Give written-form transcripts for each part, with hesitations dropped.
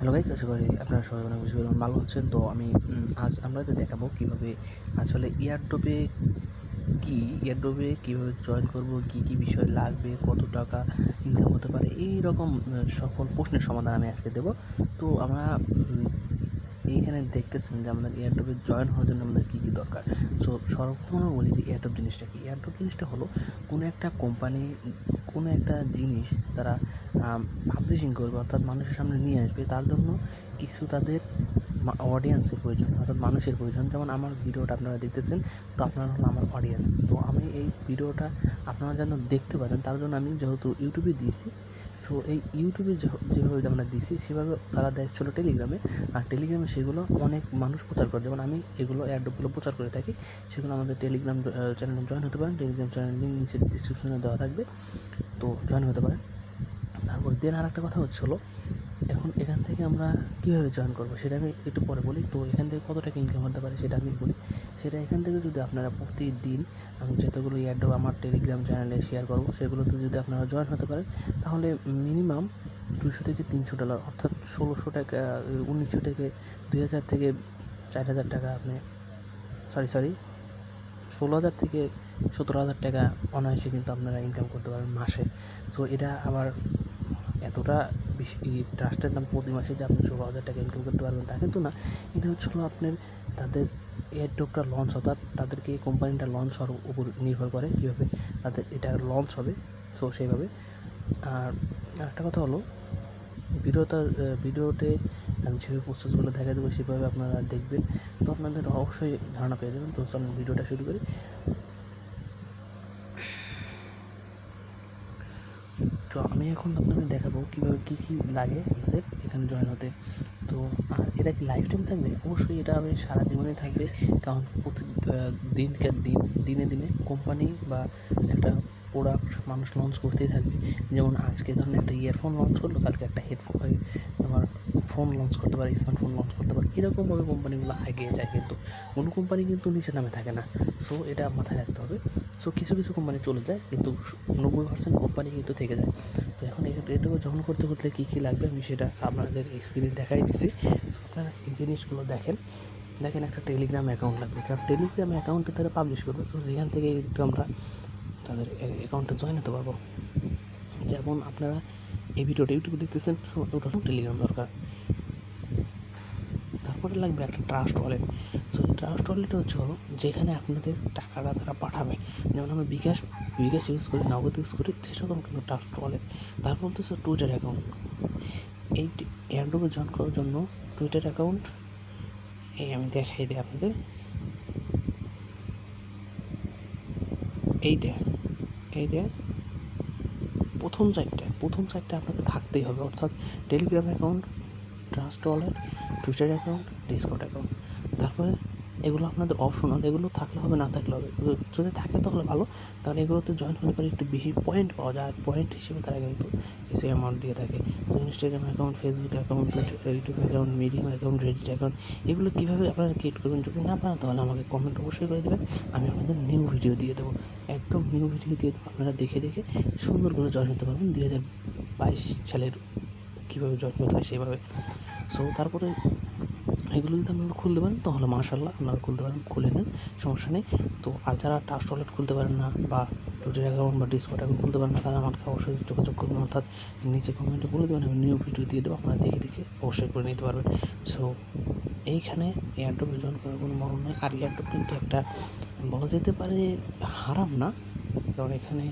Hello guys, আশা করি আপনারা সবাই অনেক বেশি ভালো আছেন। তো আমি আজ আপনাদের দেখাবো কীভাবে আসলে এয়ারড্রপে কীভাবে জয়েন করব, কী বিষয় লাগবে, কত টাকা ইনকাম হতে পারে, এই রকম সকল প্রশ্নের সমাধান আমি আজকে দেবো। তো আমরা এইখানে দেখতেছেন যে আমাদের এয়ারড্রপে জয়েন হওয়ার জন্য আমাদের কী দরকার। সো সর্বপ্রথম আমরা বলি যে এয়ারড্রপ জিনিসটা কি। এয়ারড্রপ জিনিসটা হলো কোনো একটা কোম্পানি কোনো একটা জিনিস তারা পাবলিশিং করবে, অর্থাৎ মানুষের সামনে নিয়ে আসবে। তার জন্য কিছু তাদের অডিয়েন্সের প্রয়োজন, অর্থাৎ মানুষের প্রয়োজন। যেমন আমার ভিডিওটা আপনারা দেখতেছেন, তো আপনারা হলো আমার অডিয়েন্স। তো আমি এই ভিডিওটা আপনারা যেন দেখতে পারেন, তার জন্য আমি যেহেতু ইউটিউবে দিয়েছি, সো এই ইউটিউবে যেভাবে আমরা দিছি সেভাবে তারা দেখছিল টেলিগ্রামে, আর টেলিগ্রামে সেগুলো অনেক মানুষ প্রচার করে। যেমন আমি এগুলো এয়ারড্রপগুলো প্রচার করে থাকি, সেগুলো আমাদের টেলিগ্রাম চ্যানেলে জয়েন হতে পারেন। টেলিগ্রাম চ্যানেল লিঙ্ক নিচে ডিসক্রিপশনে দেওয়া থাকবে, তো জয়েন হতে পারেন। তারপর আর একটা কথা হলো, এখন এখান থেকে আমরা কীভাবে জয়েন করবো সেটা আমি একটু পরে বলি। তো এখান থেকে কত টাকা ইনকাম হতে পারে সেটা আমি বলি। সেটা এখান থেকে যদি আপনারা প্রতিদিন আমি যতগুলো এয়ারড্রপ আমার টেলিগ্রাম চ্যানেলে শেয়ার করবো, সেগুলোতে যদি আপনারা জয়েন হতে পারেন, তাহলে মিনিমাম $200 থেকে $300, অর্থাৎ 1600 টাকা, 1900 থেকে 2000 থেকে 4000 টাকা আপনি 16,000 থেকে 17,000 টাকা অনায়াসে কিন্তু আপনারা ইনকাম করতে পারেন মাসে। সো এটা আবার এতটা বেশি ট্রাস্টের নাম প্রতি মাসে যে আপনি 16,000 টাকা ইনকাম করতে পারবেন তা কিন্তু না। এটা হচ্ছিল আপনার তাদের এয়ারড্রপটা লঞ্চ, অর্থাৎ তাদেরকে এই কোম্পানিটা লঞ্চ হওয়ার উপর নির্ভর করে কীভাবে তাদের এটা লঞ্চ হবে, সো সেইভাবে। আর একটা কথা হলো, ভিডিওতে আমি যেভাবে প্রসেসগুলো দেখা দেবো সেভাবে আপনারা দেখবেন, তো আপনাদের অবশ্যই ধারণা পেয়ে যাবেন। তো চলুন ভিডিওটা শুরু করি। তো আমি এখন আপনাদের দেখাবো কীভাবে কী লাগে আমাদের এখানে জয়েন হতে। তো আর এটা কি লাইফ টাইম থাকবে? অবশ্যই এটা আমি সারা জীবনেই থাকবে, কারণ দিনে দিনে কোম্পানি বা একটা প্রোডাক্ট মানুষ লঞ্চ করতেই থাকবে। যেমন আজকে ধরুন একটা ইয়ারফোন লঞ্চ করলো, কালকে একটা আমার ফোন লঞ্চ করতে পারে, স্মার্টফোন লঞ্চ করতে পারে। এরকমভাবে কোম্পানিগুলো এগিয়ে যায়, কিন্তু কোনো কোম্পানি কিন্তু নিচে নামে থাকে না। সো এটা মাথায় রাখতে হবে। সো কিছু কোম্পানি চলে যায়, কিন্তু 90% কোম্পানি কিন্তু থেকে যায়। তো এখন এটুকু জয়েন করতে কী লাগবে আমি সেটা আপনাদের এক্সপিরিয়েন্স দেখাই দিচ্ছি। তো আপনারা এই জিনিসগুলো দেখেন একটা টেলিগ্রাম অ্যাকাউন্ট লাগবে, কারণ টেলিগ্রাম অ্যাকাউন্টে তারা পাবলিশ করবে। তো যেখান থেকে একটু আমরা তাদের অ্যাকাউন্টে জয়েন হতে পারবো। যেমন আপনারা এই ভিডিওটা ইউটিউবে দেখতেছেন, ওটা টেলিগ্রাম দরকার। তারপরে লাগবে একটা ট্রাস্ট ওয়ালেট। সো এই ট্রাস্ট ওয়ালেট হলো যেখানে আপনাদের টাকাটা তারা পাঠাবে। যেমন আমরা বিকাশ ইউজ করি, নগদ ইউজ করি, সেরকম কিন্তু ট্রাস্ট ওয়ালেট। তারপর হচ্ছে টুইটার অ্যাকাউন্ট। এই এয়ারড্রপে জয়েন করার জন্য টুইটার অ্যাকাউন্ট এই আমি দেখাই দিই আপনাদের। এইটা প্রথম চারটে আপনাকে থাকতেই হবে, অর্থাৎ Telegram account, trust wallet, Twitter account, Discord account. তারপরে এগুলো আপনাদের অপশনাল, এগুলো থাকলে হবে না থাকলে হবে। যদি থাকে তাহলে ভালো, কারণ এগুলোতে জয়েন হলে পরে একটু বেশি পয়েন্ট পাওয়া যায়। পয়েন্ট হিসেবে তারা কিন্তু বেশি অ্যামাউন্ট দিয়ে থাকে। তো Instagram account, Facebook account, YouTube account, medium account, Reddit account, এগুলো কীভাবে আপনারা ক্রিয়েট করবেন যদি না পারেন তাহলে আমাকে কমেন্ট অবশ্যই করে দেবেন। আমি আপনাদের নিউ ভিডিও দিয়ে দেবো, একদম নিউ ভিডিও দিয়ে দেবো। আপনারা দেখে সুন্দর করে জয়েন হতে পারবেন 2022 সালের কীভাবে জয়েন হতে হয় সেভাবে। সো তারপরে এগুলো যদি আপনারা খুলতে পারেন তাহলে মাশাআল্লাহ আপনারা খুলতে পারেন, খুলে নেন, সমস্যা নেই। তো আর যারা ট্রাস্ট ওয়ালেট খুলতে পারেন না বা টুইটার অ্যাকাউন্ট বা ডিসকর্ড অ্যাকাউন্ট খুলতে পারেন না, তারা আমাকে অবশ্যই যোগাযোগ করবেন, অর্থাৎ নিচে কমেন্টে বলে দেবেন, আমি নিউ ভিডিও দিয়ে দেবো, আপনারা দেখে অবশ্যই করে নিতে পারবেন। সো এইখানে এয়ারড্রপে জয়েন করার কোনো মরণ নেই। আর এয়ারড্রপ কিন্তু একটা বলা যেতে পারে হারাম না, কারণ এখানে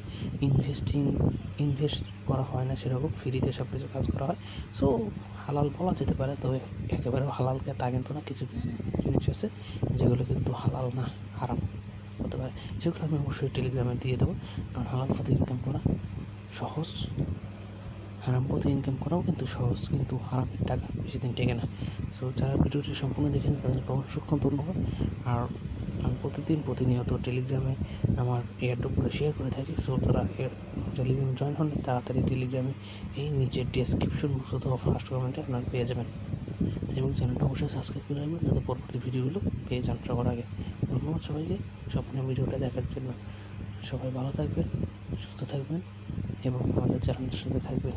ইনভেস্ট করা হয় না, সেরকম ফ্রিতে সব কিছু কাজ করা হয়। সো হালাল বলা যেতে পারে, তবে একেবারে হালালকে তা কিন্তু না। কিছু জিনিস আছে যেগুলো কিন্তু হালাল না, হারাম হতে পারে, সেগুলো আমি অবশ্যই টেলিগ্রামে দিয়ে দেবো। কারণ হালাল পথে ইনকাম করা সহজ, হারাম পথে ইনকাম করাও কিন্তু সহজ, কিন্তু হারামের টাকা বেশি দিন টেকে না। সো যারা ভিডিওটি সম্পূর্ণ দেখেন তাদেরকে অসংখ্য ধন্যবাদ। আর আমি প্রতিনিয়ত টেলিগ্রামে আমার এয়ারড্রপগুলো শেয়ার করে থাকি। সো তারা টেলিগ্রামে জয়েন হন, তাড়াতাড়ি টেলিগ্রামে এই নিচের ডেসক্রিপশন বক্স অথবা ফার্স্ট কমেন্টে আপনারা পেয়ে যাবেন, এবং চ্যানেলটা অবশ্যই সাবস্ক্রাইব করে রাখবেন যাতে পরবর্তী ভিডিওগুলো পেয়ে যান সবার আগে। ধন্যবাদ সবাইকে সম্পূর্ণ ভিডিওটা দেখার জন্য। সবাই ভালো থাকবেন, সুস্থ থাকবেন এবং আমাদের চ্যানেলের সাথে থাকবেন।